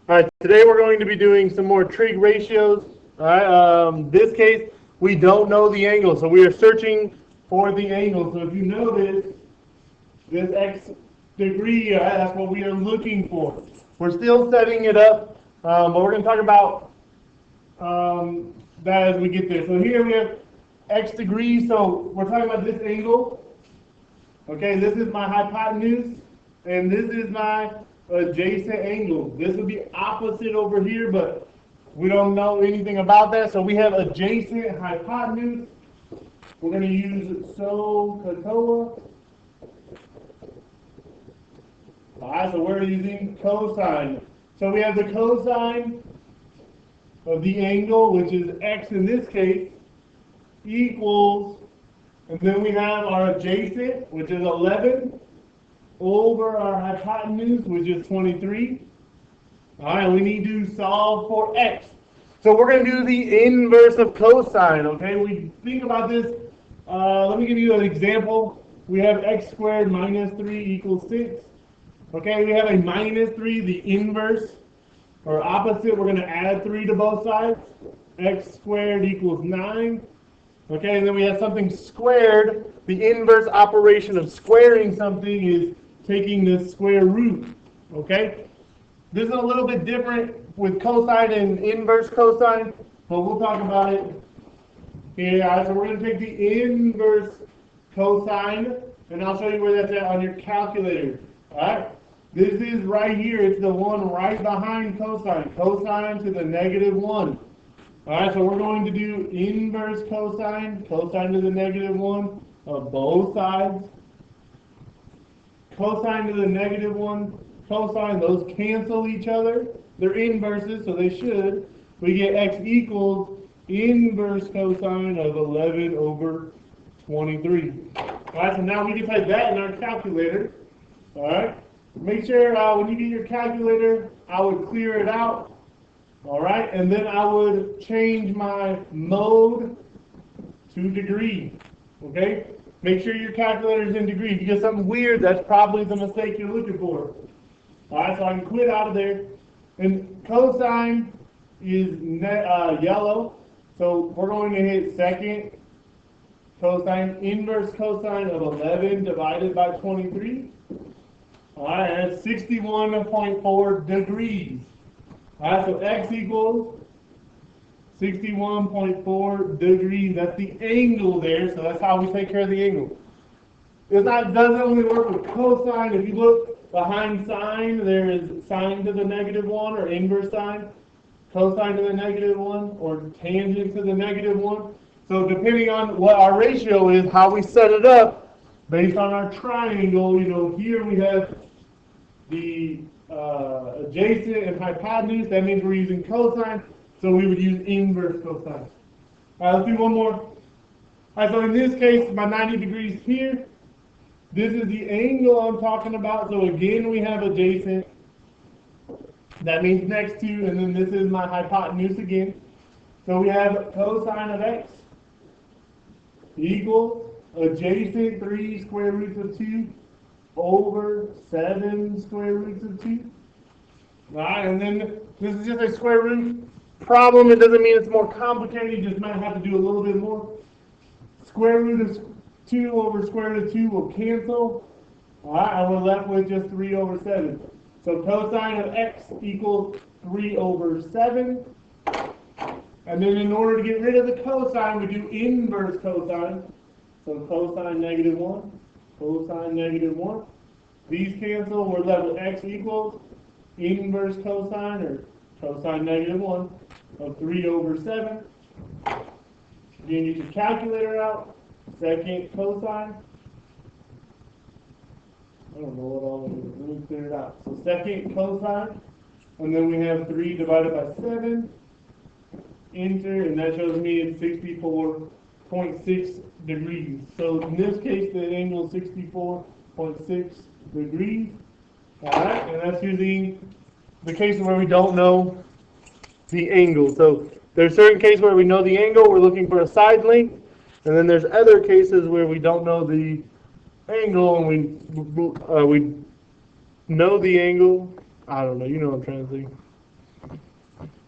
All right, today we're going to be doing some more trig ratios. All right, this case we don't know the angle, so we are searching for the angle. So if you notice this x degree, that's what we are looking for. We're still setting it up, but we're going to talk about that as we get there. So here we have x degrees, so we're talking about this angle. Okay, this is my hypotenuse, and this is my adjacent angle. This would be opposite over here, but we don't know anything about that. So we have adjacent hypotenuse. We're going to use SOHCAHTOA. All right, so we're using cosine. So we have the cosine of the angle, which is x in this case, equals, and then we have our adjacent, which is 11, over our hypotenuse, which is 23. All right, we need to solve for x. So we're going to do the inverse of cosine, okay? We think about this. Let me give you an example. We have x squared minus 3 equals 6. Okay, we have a minus 3, the inverse, or opposite. We're going to add 3 to both sides. X squared equals 9. Okay, and then we have something squared. The inverse operation of squaring something is taking the square root. Okay, this is a little bit different with cosine and inverse cosine, but we'll talk about it here. So we're going to take the inverse cosine, and I'll show you where that's at on your calculator. All right, this is right here. It's the one right behind cosine. Cosine to the negative 1. All right, so we're going to do inverse cosine, cosine to the negative 1 of both sides. Cosine to the negative 1, cosine, those cancel each other. They're inverses, so they should. We get x equals inverse cosine of 11 over 23. All right, so now we can type that in our calculator. All right, make sure when you get your calculator, I would clear it out. All right, and then I would change my mode to degree. Okay, make sure your calculator is in degree. If you get something weird, that's probably the mistake you're looking for. All right, so I can quit out of there. And cosine is yellow, so we're going to hit second cosine, inverse cosine of 11 divided by 23. All right, and that's 61.4 degrees. All right, so x equals 61.4 degrees. That's the angle there, so that's how we take care of the angle. It doesn't only work with cosine. If you look behind sine, there is sine to the negative 1 or inverse sine, cosine to the negative 1 or tangent to the negative 1. So depending on what our ratio is, how we set it up, based on our triangle, here we have the adjacent and hypotenuse. That means we're using cosine, so we would use inverse cosine. All right, let's do one more. All right, so in this case, my 90 degrees here, this is the angle I'm talking about. So again, we have adjacent. That means next to, and then this is my hypotenuse again. So we have cosine of x equals adjacent 3 square roots of 2 over 7 square roots of 2. All right, and then this is just a square root problem. It doesn't mean it's more complicated. You just might have to do a little bit more. Square root of 2 over square root of 2 will cancel. All right, and we're left with just 3 over 7. So cosine of x equals 3 over 7. And then in order to get rid of the cosine, we do inverse cosine. So cosine negative 1. Cosine negative 1. These cancel. We're left with x equals inverse cosine, or cosine negative 1, of 3 over 7. Again, you can calculator out. Second cosine. I don't know what all it is. Let me clear it out. So second cosine. And then we have 3 divided by 7. Enter, and that shows me it's 64.6 degrees. So in this case, the angle is 64.6 degrees. All right, and that's using the case where we don't know the angle. So there's certain cases where we know the angle, we're looking for a side length, and then there's other cases where we don't know the angle and we know the angle. I don't know, you know what I'm trying to say.